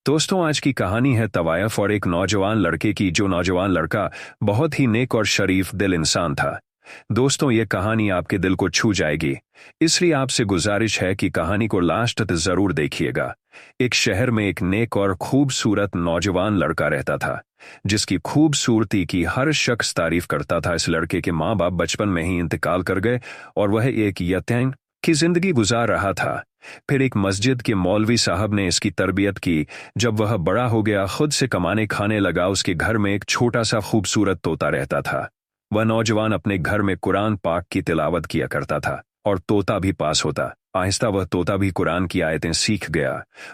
दोस्तों, आज की कहानी है तवायफ और एक नौजवान लड़के की। जो नौजवान लड़का बहुत ही नेक और शरीफ दिल इंसान था। दोस्तों, ये कहानी आपके दिल को छू जाएगी, इसलिए आपसे गुजारिश है कि कहानी को लास्ट तक जरूर देखिएगा। एक शहर में एक नेक और खूबसूरत नौजवान लड़का रहता था, जिसकी खूबसूरती की हर शख्स तारीफ करता था। इस लड़के के माँ बाप बचपन में ही इंतकाल कर गए और वह एक यतीम की जिंदगी गुजार रहा था। फिर एक मस्जिद के मौलवी साहब ने इसकी तरबियत की। जब वह बड़ा हो गया, खुद से कमाने खाने लगा, उसके घर में एक छोटा सा खूबसूरत तोता रहता था। वह नौजवान अपने घर में कुरान पाक की तिलावत किया करता था और तोता भी पास होता। आहिस्ता वह तोता भी कुरान की आयतें सीख गया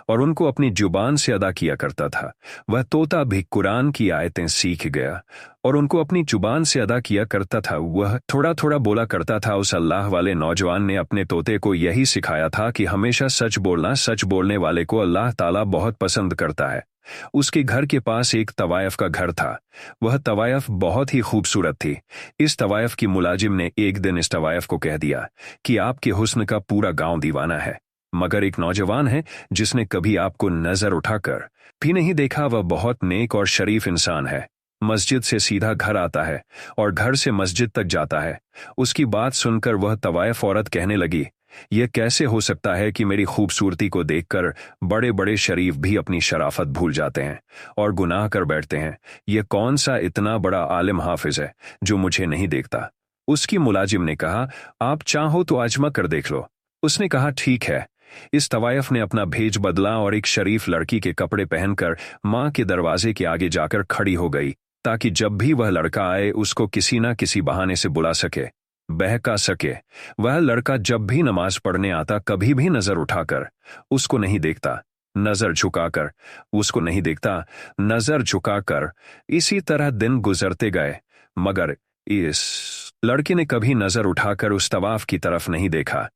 और उनको अपनी जुबान से अदा किया करता था। वह तोता भी कुरान की आयतें सीख गया और उनको अपनी जुबान से अदा किया करता था। वह थोड़ा थोड़ा बोला करता था। उस अल्लाह वाले नौजवान ने अपने तोते को यही सिखाया था कि हमेशा सच बोलना, सच बोलने वाले को अल्लाह ताला बहुत पसंद करता है। उसके घर के पास एक तवायफ का घर था। वह तवायफ बहुत ही खूबसूरत थी। इस तवायफ की मुलाजिम ने एक दिन इस तवायफ को कह दिया कि आपके हुस्न का पूरा गांव दीवाना है, मगर एक नौजवान है जिसने कभी आपको नजर उठाकर भी नहीं देखा। वह बहुत नेक और शरीफ इंसान है। मस्जिद से सीधा घर आता है और घर से मस्जिद तक जाता है। उसकी बात सुनकर वह तवायफ औरत कहने लगी, यह कैसे हो सकता है कि मेरी खूबसूरती को देखकर बड़े बड़े शरीफ भी अपनी शराफत भूल जाते हैं और गुनाह कर बैठते हैं। यह कौन सा इतना बड़ा आलिम हाफिज है जो मुझे नहीं देखता। उसकी मुलाजिम ने कहा, आप चाहो तो आजमा कर देख लो। उसने कहा, ठीक है। इस तवायफ ने अपना भेज बदला और एक शरीफ लड़की के कपड़े पहनकर माँ के दरवाजे के आगे जाकर खड़ी हो गई, ताकि जब भी वह लड़का आए उसको किसी ना किसी बहाने से बुला सके, बहका सके। वह लड़का जब भी नमाज पढ़ने आता, कभी भी नजर उठाकर उसको नहीं देखता, नजर झुकाकर उसको नहीं देखता, नजर झुकाकर। इसी तरह दिन गुजरते गए, मगर इस लड़के ने कभी नजर उठाकर उस तवाफ की तरफ नहीं देखा।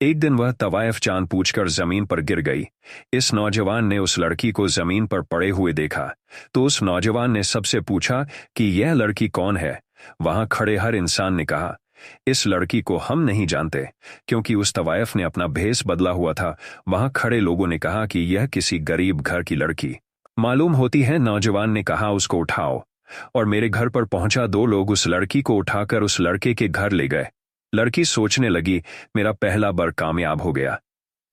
एक दिन वह तवायफ जान पूछकर जमीन पर गिर गई। इस नौजवान ने उस लड़की को जमीन पर पड़े हुए देखा तो उस नौजवान ने सबसे पूछा कि यह लड़की कौन है। वहां खड़े हर इंसान ने कहा, इस लड़की को हम नहीं जानते, क्योंकि उस तवायफ ने अपना भेष बदला हुआ था। वहां खड़े लोगों ने कहा कि यह किसी गरीब घर की लड़की मालूम होती है। नौजवान ने कहा, उसको उठाओ। और मेरे घर पर पहुंचा 2 लोग उस लड़की को उठाकर उस लड़के के घर ले गए। लड़की सोचने लगी, मेरा पहला बर कामयाब हो गया।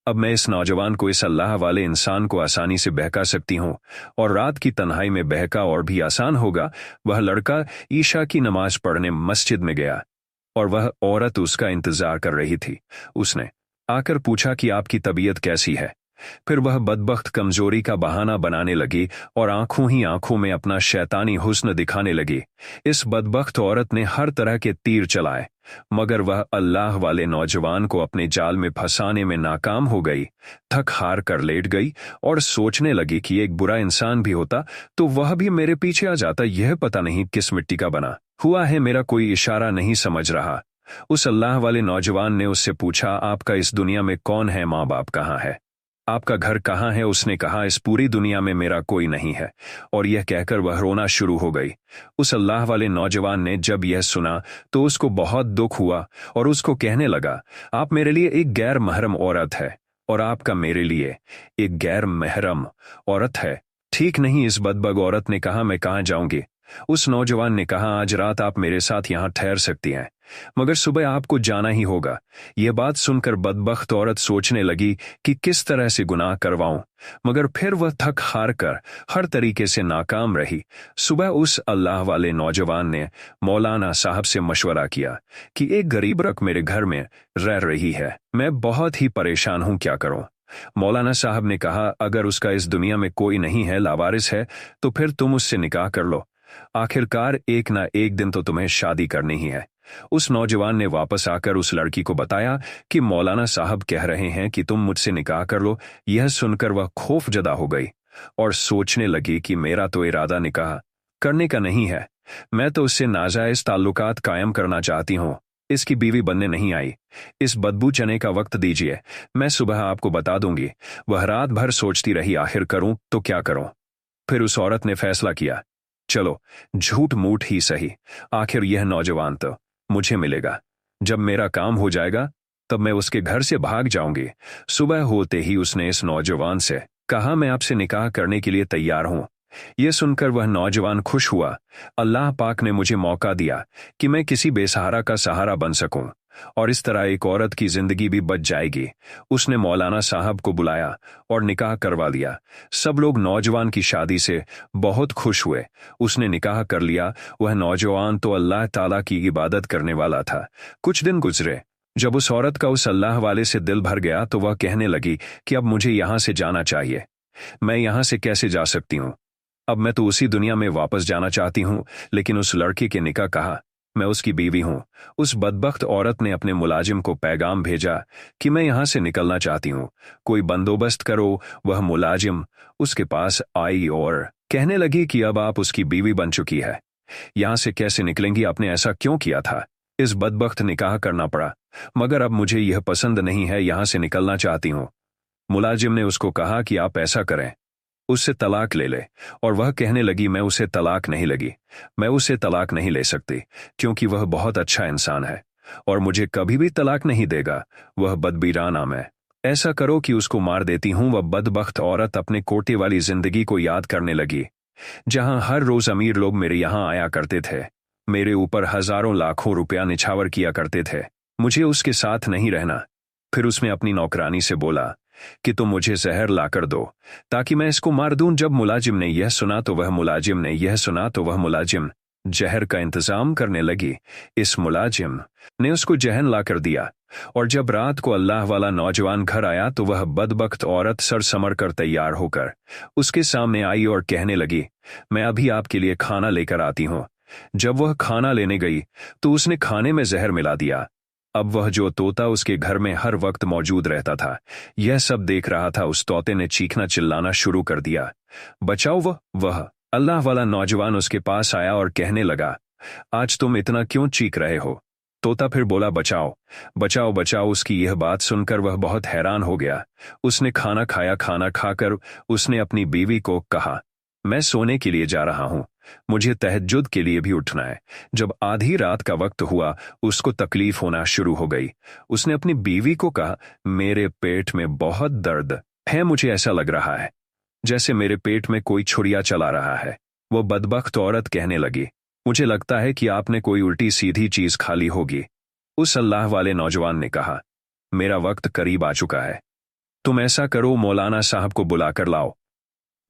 अब मैं इस नौजवान को, इस अल्लाह वाले इंसान को आसानी से बहका सकती हूँ और रात की तन्हाई में बहका और भी आसान होगा। वह लड़का ईशा की नमाज पढ़ने मस्जिद में गया और वह औरत उसका इंतजार कर रही थी। उसने आकर पूछा कि आपकी तबीयत कैसी है। फिर वह बदबख्त कमजोरी का बहाना बनाने लगी और आंखों ही आंखों में अपना शैतानी हुस्न दिखाने लगी। इस बदबख्त औरत ने हर तरह के तीर चलाए, मगर वह अल्लाह वाले नौजवान को अपने जाल में फंसाने में नाकाम हो गई। थक हार कर लेट गई और सोचने लगी कि एक बुरा इंसान भी होता तो वह भी मेरे पीछे आ जाता। यह पता नहीं किस मिट्टी का बना हुआ है, मेरा कोई इशारा नहीं समझ रहा। उस अल्लाह वाले नौजवान ने उससे पूछा, आपका इस दुनिया में कौन है, माँ बाप कहाँ है, आपका घर कहाँ है। उसने कहा, इस पूरी दुनिया में मेरा कोई नहीं है। और यह कहकर वह रोना शुरू हो गई। उस अल्लाह वाले नौजवान ने जब यह सुना तो उसको बहुत दुख हुआ और उसको कहने लगा, आप मेरे लिए एक गैर महरम औरत है और आपका मेरे लिए एक गैर महरम औरत है, ठीक नहीं। इस बदबग औरत ने कहा, मैं कहाँ जाऊंगी। उस नौजवान ने कहा, आज रात आप मेरे साथ यहाँ ठहर सकती हैं, मगर सुबह आपको जाना ही होगा। यह बात सुनकर बदबख्त औरत सोचने लगी कि किस तरह से गुनाह करवाऊं, मगर फिर वह थक हार कर हर तरीके से नाकाम रही। सुबह उस अल्लाह वाले नौजवान ने मौलाना साहब से मशवरा किया कि एक गरीब रख मेरे घर में रह रही है, मैं बहुत ही परेशान हूं, क्या करूं। मौलाना साहब ने कहा, अगर उसका इस दुनिया में कोई नहीं है, लावारिस है, तो फिर तुम उससे निकाह कर लो। आखिरकार एक ना एक दिन तो तुम्हें शादी करनी ही है। उस नौजवान ने वापस आकर उस लड़की को बताया कि मौलाना साहब कह रहे हैं कि तुम मुझसे निकाह कर लो। यह सुनकर वह खौफजदा हो गई और सोचने लगी कि मेरा तो इरादा निकाह करने का नहीं है, मैं तो उससे नाजायज ताल्लुकात कायम करना चाहती हूँ। इसकी बीवी बनने नहीं आई। इस बदबू चने का वक्त दीजिए, मैं सुबह आपको बता दूंगी। वह रात भर सोचती रही, आखिर करूं तो क्या करूं। फिर उस औरत ने फैसला किया, चलो झूठ मूठ ही सही, आखिर यह नौजवान तो मुझे मिलेगा। जब मेरा काम हो जाएगा तब मैं उसके घर से भाग जाऊंगी। सुबह होते ही उसने इस नौजवान से कहा, मैं आपसे निकाह करने के लिए तैयार हूं। यह सुनकर वह नौजवान खुश हुआ। अल्लाह पाक ने मुझे मौका दिया कि मैं किसी बेसहारा का सहारा बन सकूं और इस तरह एक औरत की जिंदगी भी बच जाएगी। उसने मौलाना साहब को बुलाया और निकाह करवा लिया। सब लोग नौजवान की शादी से बहुत खुश हुए। उसने निकाह कर लिया। वह नौजवान तो अल्लाह ताला की इबादत करने वाला था। कुछ दिन गुजरे। जब उस औरत का उस अल्लाह वाले से दिल भर गया तो वह कहने लगी कि अब मुझे यहां से जाना चाहिए। मैं यहां से कैसे जा सकती हूँ? अब मैं तो उसी दुनिया में वापस जाना चाहती हूँ। लेकिन उस लड़के के निकाह कहा, मैं उसकी बीवी हूं। उस बदबख्त औरत ने अपने मुलाजिम को पैगाम भेजा कि मैं यहां से निकलना चाहती हूं, कोई बंदोबस्त करो। वह मुलाजिम उसके पास आई और कहने लगी कि अब आप उसकी बीवी बन चुकी है, यहां से कैसे निकलेंगी? आपने ऐसा क्यों किया था? इस बदबख्त निकाह करना पड़ा, मगर अब मुझे यह पसंद नहीं है, यहां से निकलना चाहती हूं। मुलाजिम ने उसको कहा कि आप ऐसा करें, उससे तलाक ले ले। और वह कहने लगी, मैं उसे तलाक नहीं लगी, मैं उसे तलाक नहीं ले सकती, क्योंकि वह बहुत अच्छा इंसान है और मुझे कभी भी तलाक नहीं देगा। वह बदबीरा नाम है। ऐसा करो कि उसको मार देती हूं। वह बदबख्त औरत अपने कोटे वाली जिंदगी को याद करने लगी, जहां हर रोज अमीर लोग मेरे यहां आया करते थे, मेरे ऊपर हजारों लाखों रुपया निछावर किया करते थे। मुझे उसके साथ नहीं रहना। फिर उसने अपनी नौकरानी से बोला कि तुम मुझे जहर लाकर दो ताकि मैं इसको मार दूं। जब मुलाजिम ने यह सुना तो वह मुलाजिम जहर का इंतजाम करने लगी। इस मुलाजिम ने उसको जहर लाकर दिया और जब रात को अल्लाह वाला नौजवान घर आया तो वह बदबख्त औरत सर समर कर तैयार होकर उसके सामने आई और कहने लगी, मैं अभी आपके लिए खाना लेकर आती हूं। जब वह खाना लेने गई तो उसने खाने में जहर मिला दिया। अब वह जो तोता उसके घर में हर वक्त मौजूद रहता था, यह सब देख रहा था। उस तोते ने चीखना चिल्लाना शुरू कर दिया, बचाओ। वह अल्लाह वाला नौजवान उसके पास आया और कहने लगा, आज तुम इतना क्यों चीख रहे हो? तोता फिर बोला, बचाओ बचाओ बचाओ। उसकी यह बात सुनकर वह बहुत हैरान हो गया। उसने खाना खाया। खाना खाकर उसने अपनी बीवी को कहा, मैं सोने के लिए जा रहा हूं, मुझे तहज्जुद के लिए भी उठना है। जब आधी रात का वक्त हुआ उसको तकलीफ होना शुरू हो गई। उसने अपनी बीवी को कहा, मेरे पेट में बहुत दर्द है, मुझे ऐसा लग रहा है जैसे मेरे पेट में कोई छुरिया चला रहा है। वो बदबख्त औरत कहने लगी, मुझे लगता है कि आपने कोई उल्टी सीधी चीज खा ली होगी। उस अल्लाह वाले नौजवान ने कहा, मेरा वक्त करीब आ चुका है, तुम ऐसा करो, मौलाना साहब को बुलाकर लाओ।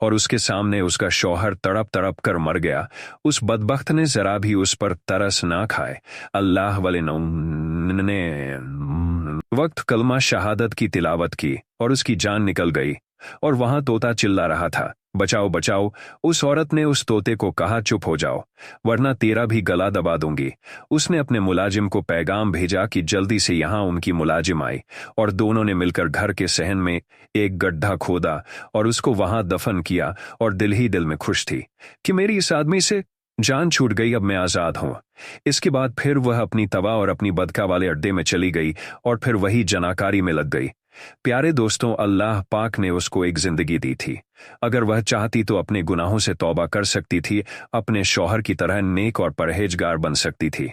और उसके सामने उसका शौहर तड़प तड़प कर मर गया। उस बदबख्त ने जरा भी उस पर तरस ना खाए। अल्लाह वाले ने वक्त कलमा शहादत की तिलावत की और उसकी जान निकल गई। और वहां तोता चिल्ला रहा था, बचाओ बचाओ। उस औरत ने उस तोते को कहा, चुप हो जाओ वरना तेरा भी गला दबा दूंगी। उसने अपने मुलाजिम को पैगाम भेजा कि जल्दी से यहां उनकी मुलाजिम आई और दोनों ने मिलकर घर के सहन में एक गड्ढा खोदा और उसको वहां दफन किया। और दिल ही दिल में खुश थी कि मेरी इस आदमी से जान छूट गई, अब मैं आजाद हूं। इसके बाद फिर वह अपनी तवा और अपनी बदका वाले अड्डे में चली गई और फिर वही जनाकारी में लग गई। प्यारे दोस्तों, अल्लाह पाक ने उसको एक जिंदगी दी थी। अगर वह चाहती तो अपने गुनाहों से तौबा कर सकती थी, अपने शौहर की तरह नेक और परहेजगार बन सकती थी।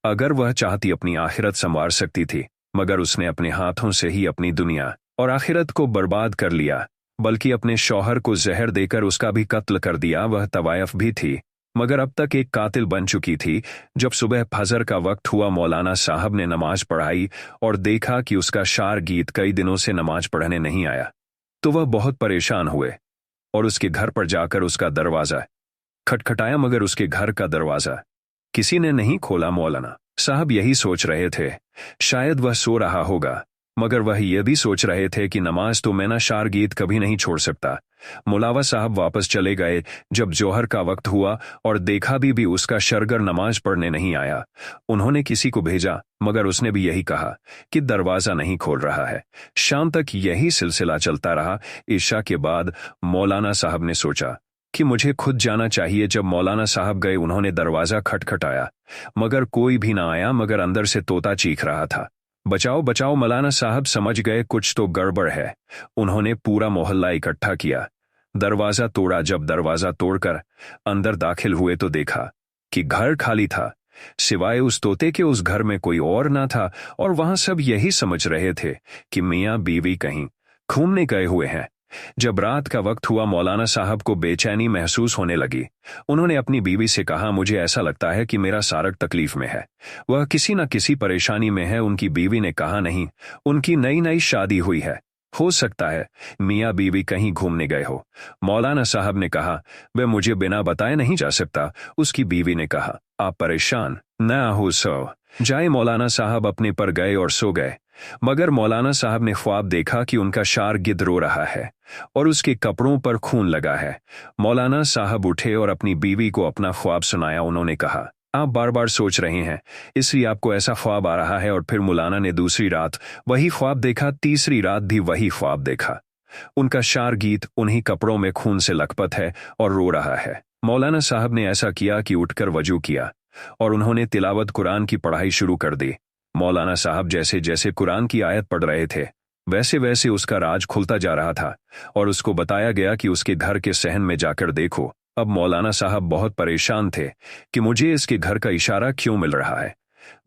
अगर वह चाहती अपनी आखिरत संवार सकती थी, मगर उसने अपने हाथों से ही अपनी दुनिया और आखिरत को बर्बाद कर लिया, बल्कि अपने शौहर को जहर देकर उसका भी कत्ल कर दिया। वह तवायफ भी थी, मगर अब तक एक कातिल बन चुकी थी। जब सुबह फजर का वक्त हुआ, मौलाना साहब ने नमाज पढ़ाई और देखा कि उसका शार गीत कई दिनों से नमाज पढ़ने नहीं आया, तो वह बहुत परेशान हुए और उसके घर पर जाकर उसका दरवाजा खटखटाया, मगर उसके घर का दरवाजा किसी ने नहीं खोला। मौलाना साहब यही सोच रहे थे, शायद वह सो रहा होगा, मगर वह यह भी सोच रहे थे कि नमाज तो मैं ना शार गीत कभी नहीं छोड़ सकता। मुलावा साहब वापस चले गए। जब जोहर का वक्त हुआ और देखा भी उसका शरगर नमाज पढ़ने नहीं आया। उन्होंने किसी को भेजा, मगर उसने भी यही कहा कि दरवाजा नहीं खोल रहा है। शाम तक यही सिलसिला चलता रहा। ईशा के बाद मौलाना साहब ने सोचा कि मुझे खुद जाना चाहिए। जब मौलाना साहब गए, उन्होंने दरवाजा खटखटाया, मगर कोई भी ना आया, मगर अंदर से तोता चीख रहा था, बचाओ बचाओ। मौलाना साहब समझ गए कुछ तो गड़बड़ है। उन्होंने पूरा मोहल्ला इकट्ठा किया, दरवाजा तोड़ा। जब दरवाजा तोड़कर अंदर दाखिल हुए तो देखा कि घर खाली था, सिवाय उस तोते के उस घर में कोई और ना था। और वहां सब यही समझ रहे थे कि मियां बीवी कहीं घूमने गए हुए हैं। जब रात का वक्त हुआ मौलाना साहब को बेचैनी महसूस होने लगी। उन्होंने अपनी बीवी से कहा, मुझे ऐसा लगता है कि मेरा सारक तकलीफ में है, वह किसी न किसी परेशानी में है। उनकी बीवी ने कहा, नहीं, उनकी नई नई शादी हुई है, हो सकता है मियाँ बीवी कहीं घूमने गए हो। मौलाना साहब ने कहा, वह मुझे बिना बताए नहीं जा सकता। उसकी बीवी ने कहा, आप परेशान न हो, सो जाए। मौलाना साहब अपने पर गए और सो गए। मगर मौलाना साहब ने ख्वाब देखा कि उनका शागिर्द रो रहा है और उसके कपड़ों पर खून लगा है। मौलाना साहब उठे और अपनी बीवी को अपना ख्वाब सुनाया। उन्होंने कहा, आप बार बार सोच रहे हैं, इसलिए आपको ऐसा ख्वाब आ रहा है। और फिर मौलाना ने दूसरी रात वही ख्वाब देखा, तीसरी रात भी वही ख्वाब देखा। उनका शागिर्द उन्हीं कपड़ों में खून से लथपथ है और रो रहा है। मौलाना साहब ने ऐसा किया कि उठकर वजू किया और उन्होंने तिलावत कुरान की पढ़ाई शुरू कर दी। मौलाना साहब जैसे जैसे कुरान की आयत पढ़ रहे थे, वैसे वैसे उसका राज खुलता जा रहा था और उसको बताया गया कि उसके घर के सहन में जाकर देखो। अब मौलाना साहब बहुत परेशान थे कि मुझे इसके घर का इशारा क्यों मिल रहा है।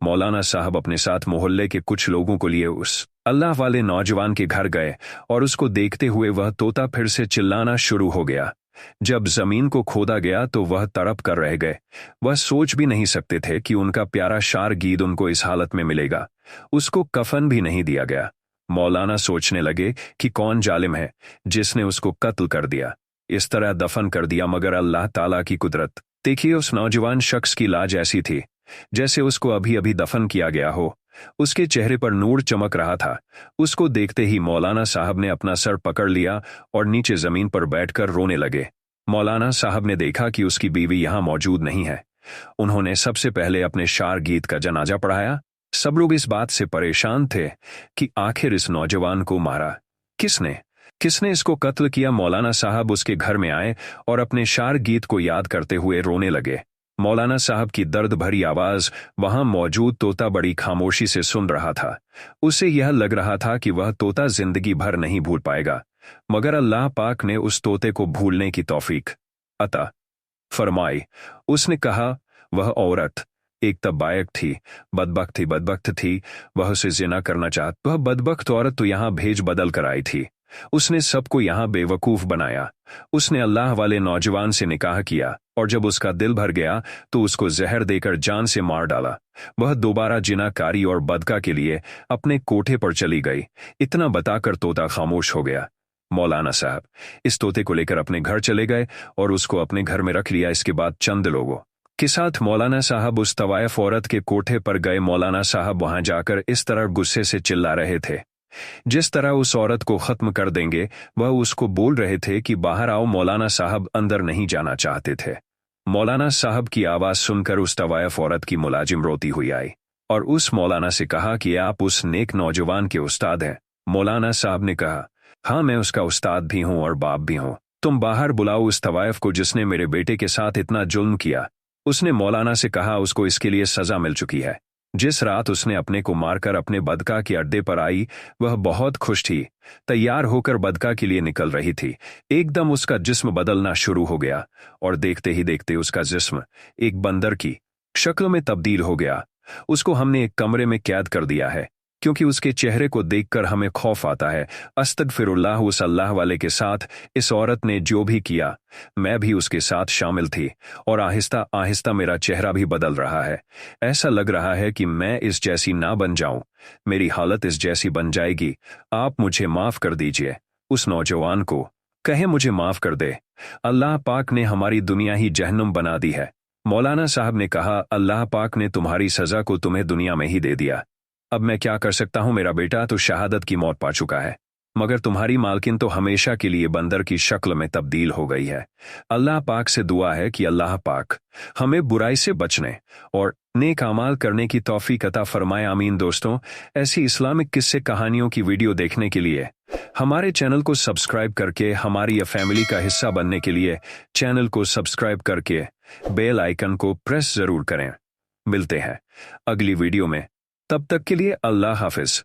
मौलाना साहब अपने साथ मोहल्ले के कुछ लोगों को लिए उस अल्लाह वाले नौजवान के घर गए और उसको देखते हुए वह तोता फिर से चिल्लाना शुरू हो गया। जब जमीन को खोदा गया तो वह तड़प कर रह गए। वह सोच भी नहीं सकते थे कि उनका प्यारा शागिर्द उनको इस हालत में मिलेगा। उसको कफन भी नहीं दिया गया। मौलाना सोचने लगे कि कौन जालिम है जिसने उसको कत्ल कर दिया, इस तरह दफन कर दिया। मगर अल्लाह ताला की कुदरत देखिए, उस नौजवान शख्स की लाज ऐसी थी जैसे उसको अभी अभी दफन किया गया हो। उसके चेहरे पर नूर चमक रहा था। उसको देखते ही मौलाना साहब ने अपना सर पकड़ लिया और नीचे जमीन पर बैठकर रोने लगे। मौलाना साहब ने देखा कि उसकी बीवी यहां मौजूद नहीं है। उन्होंने सबसे पहले अपने शागिर्द का जनाजा पढ़ाया। सब लोग इस बात से परेशान थे कि आखिर इस नौजवान को मारा किसने, किसने इसको कत्ल किया। मौलाना साहब उसके घर में आए और अपने शागिर्द को याद करते हुए रोने लगे। मौलाना साहब की दर्द भरी आवाज वहां मौजूद तोता बड़ी खामोशी से सुन रहा था। उसे यह लग रहा था कि वह तोता जिंदगी भर नहीं भूल पाएगा, मगर अल्लाह पाक ने उस तोते को भूलने की तौफीक अता फरमाई। उसने कहा, वह औरत एक तबायक थी, बदबख्त थी। वह उसे जिना करना चाहती। वह बदबख्त औरत तो यहां भेज बदल कर आई थी। उसने सबको यहां बेवकूफ बनाया। उसने अल्लाह वाले नौजवान से निकाह किया और जब उसका दिल भर गया तो उसको जहर देकर जान से मार डाला। वह दोबारा जिनाकारी और बदका के लिए अपने कोठे पर चली गई। इतना बताकर तोता खामोश हो गया। मौलाना साहब इस तोते को लेकर अपने घर चले गए और उसको अपने घर में रख लिया। इसके बाद चंद लोगों के साथ मौलाना साहब उस तवायफ औरत के कोठे पर गए। मौलाना साहब वहां जाकर इस तरह गुस्से से चिल्ला रहे थे जिस तरह उस औरत को खत्म कर देंगे। वह उसको बोल रहे थे कि बाहर आओ। मौलाना साहब अंदर नहीं जाना चाहते थे। मौलाना साहब की आवाज सुनकर उस तवायफ औरत की मुलाजिम रोती हुई आई और उस मौलाना से कहा कि आप उस नेक नौजवान के उस्ताद हैं। मौलाना साहब ने कहा, हाँ, मैं उसका उस्ताद भी हूं और बाप भी हूं। तुम बाहर बुलाओ उस तवायफ को जिसने मेरे बेटे के साथ इतना जुल्म किया। उसने मौलाना से कहा, उसको इसके लिए सजा मिल चुकी है। जिस रात उसने अपने को मारकर अपने बदका के अड्डे पर आई, वह बहुत खुश थी। तैयार होकर बदका के लिए निकल रही थी। एकदम उसका जिस्म बदलना शुरू हो गया और देखते ही देखते उसका जिस्म एक बंदर की शक्ल में तब्दील हो गया। उसको हमने एक कमरे में कैद कर दिया है क्योंकि उसके चेहरे को देखकर हमें खौफ आता है। अस्तगफिरुल्लाह। उस अल्लाह वाले के साथ इस औरत ने जो भी किया, मैं भी उसके साथ शामिल थी और आहिस्ता आहिस्ता मेरा चेहरा भी बदल रहा है। ऐसा लग रहा है कि मैं इस जैसी ना बन जाऊं, मेरी हालत इस जैसी बन जाएगी। आप मुझे माफ कर दीजिए। उस नौजवान को कहे मुझे माफ कर दे। अल्लाह पाक ने हमारी दुनिया ही जहन्नुम बना दी है। मौलाना साहब ने कहा, अल्लाह पाक ने तुम्हारी सजा को तुम्हें दुनिया में ही दे दिया। अब मैं क्या कर सकता हूं? मेरा बेटा तो शहादत की मौत पा चुका है, मगर तुम्हारी मालकिन तो हमेशा के लिए बंदर की शक्ल में तब्दील हो गई है। अल्लाह पाक से दुआ है कि अल्लाह पाक हमें बुराई से बचने और नेक अमाल करने की तौफीक अता फरमाए। आमीन। दोस्तों, ऐसी इस्लामिक किस्से कहानियों की वीडियो देखने के लिए हमारे चैनल को सब्सक्राइब करके हमारी फैमिली का हिस्सा बनने के लिए चैनल को सब्सक्राइब करके बेल आइकन को प्रेस जरूर करें। मिलते हैं अगली वीडियो में, तब तक के लिए अल्लाह हाफिज।